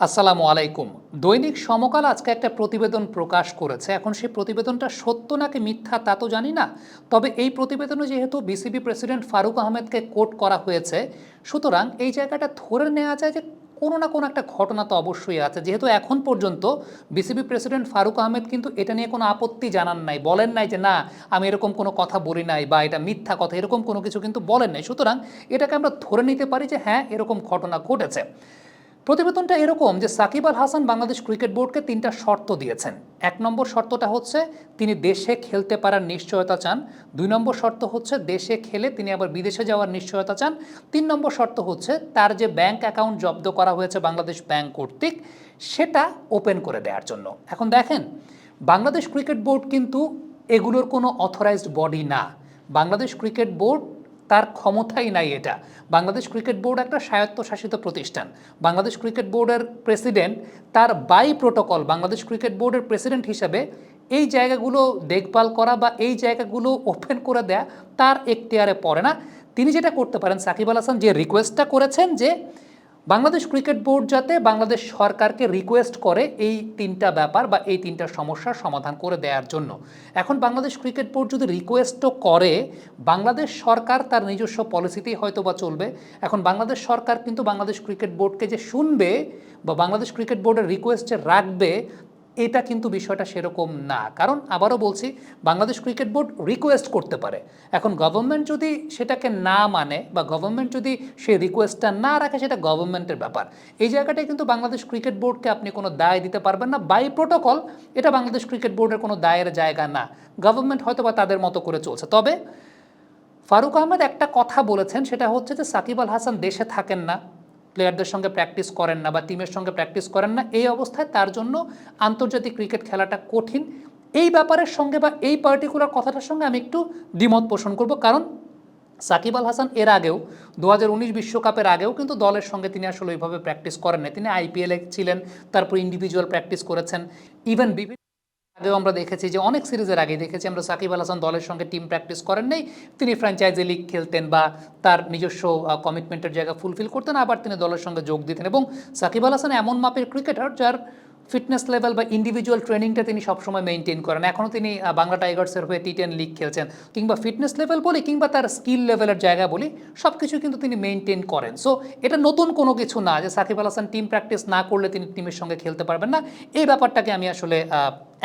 আসসালামু আলাইকুম। দৈনিক সমকাল আজকে একটা প্রতিবেদন প্রকাশ করেছে। এখন সেই প্রতিবেদনটা সত্য নাকি মিথ্যা তা তো জানি না। তবে এই প্রতিবেদনে যেহেতু বিসিবি প্রেসিডেন্ট ফারুক আহমেদকে কোট করা হয়েছে, সুতরাং এই জায়গাটা ধরে নেওয়া যায় যে কোনো না কোনো একটা ঘটনা তো অবশ্যই আছে। যেহেতু এখন পর্যন্ত বিসিবি প্রেসিডেন্ট ফারুক আহমেদ কিন্তু এটা নিয়ে কোনো আপত্তি জানান নাই, বলেন নাই যে না আমি এরকম কোনো কথা বলি নাই বা এটা মিথ্যা কথা, এরকম কোনো কিছু কিন্তু বলেন নাই। সুতরাং এটাকে আমরা ধরে নিতে পারি যে হ্যাঁ এরকম ঘটনা ঘটেছে। প্রতিবেদনটা এরকম যে সাকিব আল হাসান বাংলাদেশ ক্রিকেট বোর্ডকে ৩টা শর্ত দিয়েছেন। ১ নম্বর শর্তটা হচ্ছে তিনি দেশে খেলতে পারার নিশ্চয়তা চান। ২ নম্বর শর্ত হচ্ছে দেশে খেলে তিনি আবার বিদেশে যাওয়ার নিশ্চয়তা চান। ৩ নম্বর শর্ত হচ্ছে তার যে ব্যাংক অ্যাকাউন্ট জব্দ করা হয়েছে বাংলাদেশ ব্যাংক কর্তৃক সেটা ওপেন করে দেওয়ার জন্য। এখন দেখেন, বাংলাদেশ ক্রিকেট বোর্ড কিন্তু এগুলোর কোনো অথরাইজড বডি না। বাংলাদেশ ক্রিকেট বোর্ড তার ক্ষমতাই নাই এটা। বাংলাদেশ ক্রিকেট বোর্ড একটা স্বায়ত্তশাসিত প্রতিষ্ঠান। বাংলাদেশ ক্রিকেট বোর্ডের প্রেসিডেন্ট তার বাই প্রোটোকল বাংলাদেশ ক্রিকেট বোর্ডের প্রেসিডেন্ট হিসেবে এই জায়গাগুলো দেখভাল করা বা এই জায়গাগুলো ওপেন করে দেয়া তার এখতিয়ারে পড়ে না। তিনি যেটা করতে পারেন, সাকিব আল হাসান যে রিকোয়েস্টটা করেছেন যে বাংলাদেশ ক্রিকেট বোর্ড যাতে বাংলাদেশ সরকারকে রিকোয়েস্ট করে এই ৩টা ব্যাপার বা এই ৩টা সমস্যার সমাধান করে দেওয়ার জন্য। এখন বাংলাদেশ ক্রিকেট বোর্ড যদি রিকোয়েস্টও করে, বাংলাদেশ সরকার তার নিজস্ব পলিসিতেই হয়তো বা চলবে। এখন বাংলাদেশ সরকার কিন্তু বাংলাদেশ ক্রিকেট বোর্ডকে যে শুনবে বা বাংলাদেশ ক্রিকেট বোর্ডের রিকোয়েস্ট যে রাখবে, এটা কিন্তু বিষয়টা সেরকম না। কারণ আবারও বলছি, বাংলাদেশ ক্রিকেট বোর্ড রিকোয়েস্ট করতে পারে। এখন গভর্নমেন্ট যদি সেটাকে না মানে বা গভর্নমেন্ট যদি সেই রিকোয়েস্টটা না রাখে, সেটা গভর্নমেন্টের ব্যাপার। এই জায়গাটায় কিন্তু বাংলাদেশ ক্রিকেট বোর্ডকে আপনি কোনো দায় দিতে পারবেন না। বাই প্রোটোকল এটা বাংলাদেশ ক্রিকেট বোর্ডের কোনো দায়ের জায়গা না। গভর্নমেন্ট হয়তো বা তাদের মতো করে চলছে। তবে ফারুক আহমেদ একটা কথা বলেছেন, সেটা হচ্ছে যে সাকিব আল হাসান দেশে থাকেন না, প্লেয়ারদের সঙ্গে প্র্যাকটিস করেন না বা টিমের সঙ্গে প্র্যাকটিস করেন না। এই অবস্থায় তার জন্য আন্তর্জাতিক ক্রিকেট খেলাটা কঠিন। এই ব্যাপারের সঙ্গে বা এই পার্টিকুলার কথাটার সঙ্গে আমি একটু দ্বিমত পোষণ করব। কারণ সাকিব আল হাসান এর আগেও ২০১৯ বিশ্বকাপের আগেও কিন্তু দলের সঙ্গে তিনি আসলে ওইভাবে প্র্যাকটিস করেন না। তিনি আইপিএলে ছিলেন, তারপর ইন্ডিভিজুয়াল প্র্যাকটিস করেছেন। ইভেন আগেও আমরা দেখেছি যে অনেক সিরিজের আগেই দেখেছি আমরা সাকিব আল হাসান দলের সঙ্গে টিম প্র্যাকটিস করেন নাই, তিনি ফ্র্যাঞ্চাইজি লিগ খেলতেন বা তার নিজস্ব কমিটমেন্টের জায়গা ফুলফিল করতেন, আবার তিনি দলের সঙ্গে যোগ দিতেন। এবং সাকিব আল হাসান এমন মাপের ক্রিকেটার যার ফিটনেস লেভেল বা ইন্ডিভিজুয়াল ট্রেনিংটা তিনি সবসময় মেনটেন করেন। এখনও তিনি বাংলা টাইগার্সের হয়ে টি10 লিগ খেলছেন। কিংবা ফিটনেস লেভেল বলি কিংবা তার স্কিল লেভেলের জায়গা বলি, সব কিছু কিন্তু তিনি মেনটেন করেন। সো এটা নতুন কোনো কিছু না যে সাকিব আল হাসান টিম প্র্যাকটিস না করলে তিনি টিমের সঙ্গে খেলতে পারবেন না। এই ব্যাপারটাকে আমি আসলে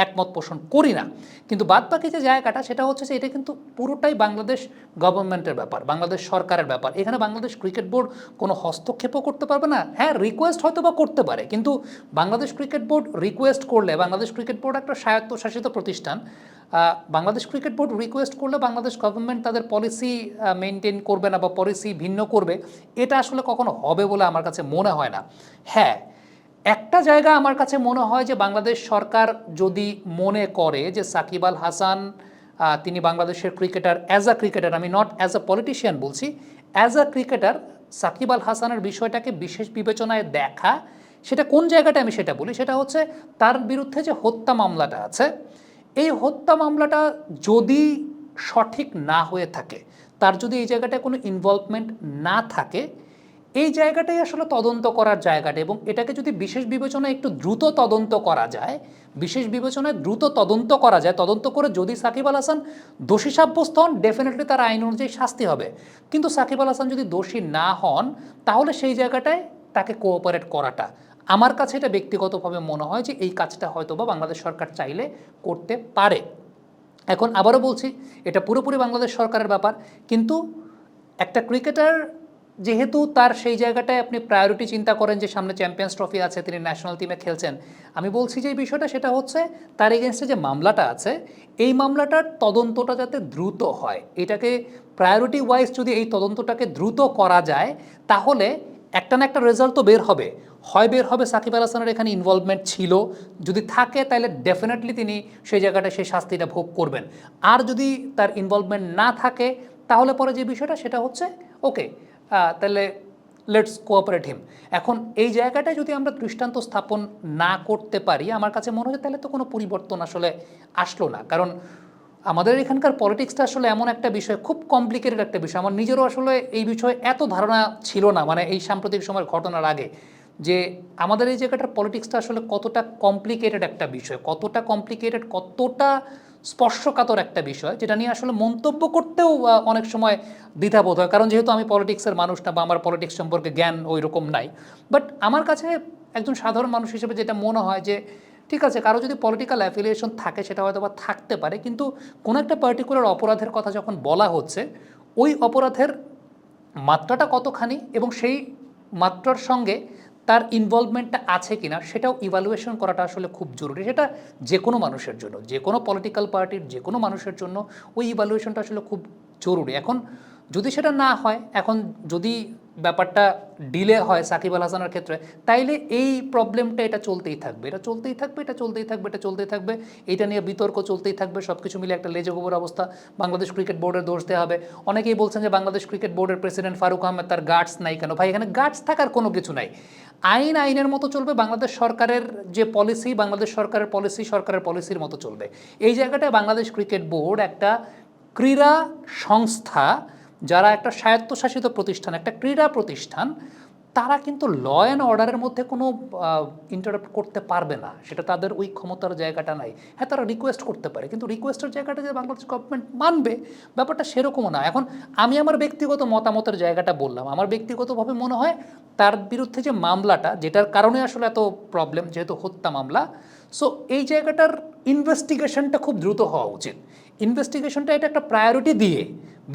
একমত পোষণ করি না। কিন্তু বাদবাকি যে জায়গাটা সেটা হচ্ছে যে এটা কিন্তু পুরোটাই বাংলাদেশ গভর্নমেন্টের ব্যাপার, বাংলাদেশ সরকারের ব্যাপার। এখানে বাংলাদেশ ক্রিকেট বোর্ড কোনো হস্তক্ষেপও করতে পারবে না। হ্যাঁ, রিকোয়েস্ট হয়তো বা করতে পারে, কিন্তু বাংলাদেশ ক্রিকেট বোর্ড রিকোয়েস্ট করলে, বাংলাদেশ ক্রিকেট বোর্ড একটা স্বায়ত্তশাসিত প্রতিষ্ঠান, বাংলাদেশ ক্রিকেট বোর্ড রিকোয়েস্ট করলে বাংলাদেশ গভর্নমেন্ট তাদের পলিসি মেনটেন করবে না বা পলিসি ভিন্ন করবে, এটা আসলে কখনো হবে বলে আমার কাছে মনে হয় না। হ্যাঁ, একটা জায়গা আমার কাছে মনে হয় যে বাংলাদেশ সরকার যদি মনে করে যে সাকিব আল হাসান তিনি বাংলাদেশের ক্রিকেটার, অ্যাজ আ ক্রিকেটার, আমি নট অ্যাজ আ পলিটিশিয়ান বলছি, as a cricketer Shakib Al হাসানের বিষয়টাকে বিশেষ বিবেচনায় দেখা, সেটা কোন জায়গাটা আমি সেটা বলি, সেটা হচ্ছে তার বিরুদ্ধে যে হত্যা মামলাটা আছে, এই হত্যা মামলাটা যদি সঠিক না হয়ে থাকে, তার যদি এই জায়গাটায় কোনো ইনভলভমেন্ট না থাকে, এই জায়গাটাই আসলে তদন্ত করার জায়গাটা। এবং এটাকে যদি বিশেষ বিবেচনায় একটু দ্রুত তদন্ত করা যায়, বিশেষ বিবেচনায় দ্রুত তদন্ত করা যায়, তদন্ত করে যদি সাকিব আল হাসান দোষী সাব্যস্ত হন, ডেফিনেটলি তার আইন অনুযায়ী শাস্তি হবে। কিন্তু সাকিব আল হাসান যদি দোষী না হন, তাহলে সেই জায়গাটায় তাকে কোঅপারেট করাটা, আমার কাছে এটা ব্যক্তিগতভাবে মনে হয় যে এই কাজটা হয়তো বা বাংলাদেশ সরকার চাইলে করতে পারে। এখন আবারও বলছি, এটা পুরোপুরি বাংলাদেশ সরকারের ব্যাপার। কিন্তু একটা ক্রিকেটার যেহেতু তার সেই জায়গাটায় আপনি প্রায়োরিটি চিন্তা করেন যে সামনে চ্যাম্পিয়ন্স ট্রফি আছে, তিনি ন্যাশনাল টিমে খেলছেন, আমি বলছি যে এই বিষয়টা সেটা হচ্ছে তার এগেনস্টে যে মামলাটা আছে, এই মামলাটার তদন্তটা যাতে দ্রুত হয়। এটাকে প্রায়োরিটি ওয়াইজ যদি এই তদন্তটাকে দ্রুত করা যায়, তাহলে একটা না একটা রেজাল্ট তো বের হবে। হয় বের হবে সাকিব আল হাসানের এখানে ইনভলভমেন্ট ছিল, যদি থাকে তাহলে ডেফিনেটলি তিনি সেই জায়গাটা সেই শাস্তিটা ভোগ করবেন। আর যদি তার ইনভলভমেন্ট না থাকে, তাহলে পরে যে বিষয়টা সেটা হচ্ছে ওকে, তাহলে লেটস কোঅপারেট হিম। এখন এই জায়গাটায় যদি আমরা দৃষ্টান্ত স্থাপন না করতে পারি, আমার কাছে মনে হয় তাহলে তো কোনো পরিবর্তন আসলে আসলো না। কারণ আমাদের এখানকার পলিটিক্সটা আসলে এমন একটা বিষয়, খুব কমপ্লিকেটেড একটা বিষয়। আমার নিজেরও আসলে এই বিষয়ে এত ধারণা ছিল না, মানে এই সাম্প্রতিক সময়ের ঘটনার আগে। যে আমাদের এই জায়গাটার পলিটিক্সটা আসলে কতটা কমপ্লিকেটেড একটা বিষয়, কতটা কমপ্লিকেটেড, কতটা স্পর্শকাতর একটা বিষয়, যেটা নিয়ে আসলে মন্তব্য করতেও অনেক সময় দ্বিধাবোধ হয়, কারণ যেহেতু আমি পলিটিক্সের মানুষ না বা আমার পলিটিক্স সম্পর্কে জ্ঞান ওই রকম নাই। বাট আমার কাছে একজন সাধারণ মানুষ হিসেবে যেটা মনে হয় যে ঠিক আছে, কারো যদি পলিটিক্যাল অ্যাফিলিয়েশন থাকে সেটা হয়তো বা থাকতে পারে, কিন্তু কোনো একটা পার্টিকুলার অপরাধের কথা যখন বলা হচ্ছে, ওই অপরাধের মাত্রাটা কতখানি এবং সেই মাত্রার সঙ্গে তার ইনভলভমেন্টটা আছে কিনা সেটাও ইভ্যালুয়েশন করাটা আসলে খুব জরুরি। সেটা যে কোনো মানুষের জন্য, যে কোনো পলিটিক্যাল পার্টির যে কোনো মানুষের জন্য ওই ইভ্যালুয়েশনটা আসলে খুব জরুরি। এখন যদি সেটা না হয়, এখন যদি ব্যাপারটা ডিলে হয় সাকিব আল হাসানের ক্ষেত্রে, তাইলে এই প্রবলেমটা এটা চলতেই থাকবে, এটা চলতেই থাকবে, এটা চলতেই থাকবে, এটা চলতেই থাকবে, এটা নিয়ে বিতর্ক চলতেই থাকবে, সব কিছু মিলে একটা লেজে গোবর অবস্থা। বাংলাদেশ ক্রিকেট বোর্ডের দোষ দেওয়া হবে। অনেকেই বলছেন যে বাংলাদেশ ক্রিকেট বোর্ডের প্রেসিডেন্ট ফারুক আহমেদ তার গার্ডস নাই কেন? ভাই, এখানে গার্ডস থাকার কোনো কিছু নাই। আইন আইনের মতো চলবে, বাংলাদেশ সরকারের যে পলিসি, বাংলাদেশ সরকারের পলিসি সরকারের পলিসির মতো চলবে। এই জায়গাটায় বাংলাদেশ ক্রিকেট বোর্ড একটা ক্রীড়া সংস্থা, যারা একটা স্বায়ত্তশাসিত প্রতিষ্ঠান, একটা ক্রীড়া প্রতিষ্ঠান, তারা কিন্তু ল অ্যান্ড অর্ডারের মধ্যে কোনো ইন্টারাপ্ট করতে পারবে না, সেটা তাদের ওই ক্ষমতার জায়গাটা নাই। হ্যাঁ, তারা রিকোয়েস্ট করতে পারে, কিন্তু রিকোয়েস্টের জায়গাটা যে বাংলাদেশ গভর্নমেন্ট মানবে, ব্যাপারটা সেরকমও না। এখন আমি আমার ব্যক্তিগত মতামতের জায়গাটা বললাম, আমার ব্যক্তিগতভাবে মনে হয় তার বিরুদ্ধে যে মামলাটা, যেটার কারণে আসলে এত প্রবলেম, যেহেতু হত্যা মামলা, সো এই জায়গাটার ইনভেস্টিগেশনটা খুব দ্রুত হওয়া উচিত। ইনভেস্টিগেশনটা এটা একটা প্রায়োরিটি দিয়ে,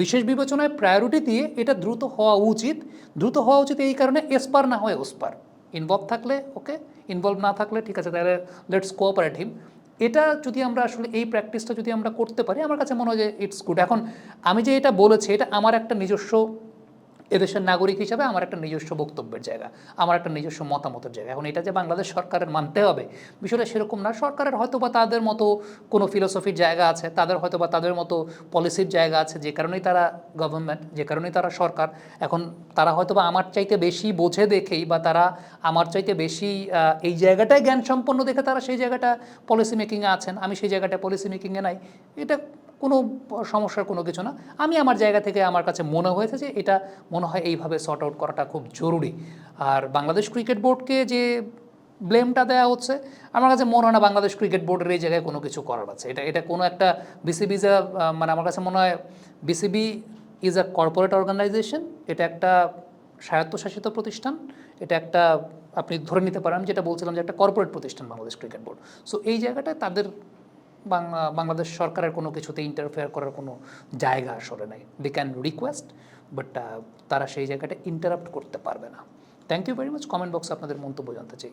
বিশেষ বিবেচনায় প্রায়োরিটি দিয়ে এটা দ্রুত হওয়া উচিত। দ্রুত হওয়া উচিত এই কারণে, এসপার না হয় ওসপার। ইনভলভ থাকলে ওকে, ইনভলভ না থাকলে ঠিক আছে, তাহলে লেটস কোঅপারেট হিম। এটা যদি আমরা আসলে এই প্র্যাকটিসটা যদি আমরা করতে পারি, আমার কাছে মনে হয় যে ইটস গুড। এখন আমি যে এটা বলেছি, এটা আমার একটা নিজস্ব এদেশের নাগরিক হিসাবে আমার একটা নিজস্ব বক্তব্যের জায়গা, আমার একটা নিজস্ব মতামতের জায়গা। এখন এটা যে বাংলাদেশ সরকারের মানতে হবে, বিষয়টা সেরকম না। সরকারের হয়তো বা তাদের মতো কোনো ফিলোসফির জায়গা আছে, তাদের হয়তো বা তাদের মতো পলিসির জায়গা আছে, যে কারণেই তারা গভর্নমেন্ট, যে কারণেই তারা সরকার। এখন তারা হয়তো বা আমার চাইতে বেশি বোঝে দেখেই, বা তারা আমার চাইতে বেশি এই জায়গাটায় জ্ঞান সম্পন্ন দেখে তারা সেই জায়গাটা পলিসি মেকিংয়ে আছেন, আমি সেই জায়গাটা পলিসি মেকিংয়ে নাই। এটা কোনো সমস্যার কোনো কিছু না। আমি আমার জায়গা থেকে আমার কাছে মনে হয়েছে যে এটা মনে হয় এইভাবে সর্ট আউট করাটা খুব জরুরি। আর বাংলাদেশ ক্রিকেট বোর্ডকে যে ব্লেমটা দেওয়া হচ্ছে, আমার কাছে মনে হয় না বাংলাদেশ ক্রিকেট বোর্ডের এই জায়গায় কোনো কিছু করার আছে। এটা এটা কোনো একটা বিসিবি, মানে আমার কাছে মনে হয় BCB is a corporate organisation, এটা একটা স্বায়ত্তশাসিত প্রতিষ্ঠান, এটা একটা, আপনি ধরে নিতে পারেন যেটা বলছিলাম যে একটা কর্পোরেট প্রতিষ্ঠান বাংলাদেশ ক্রিকেট বোর্ড। সো এই জায়গাটায় তাদের বাংলাদেশ সরকারের কোনো কিছুতে ইন্টারফেয়ার করার কোনো জায়গা আসলে নাই। দে ক্যান রিকোয়েস্ট, বাট তারা সেই জায়গাটা ইন্টারাপ্ট করতে পারবে না। Thank you very much. Comment বক্সে আপনাদের মন্তব্য জানতে চাই।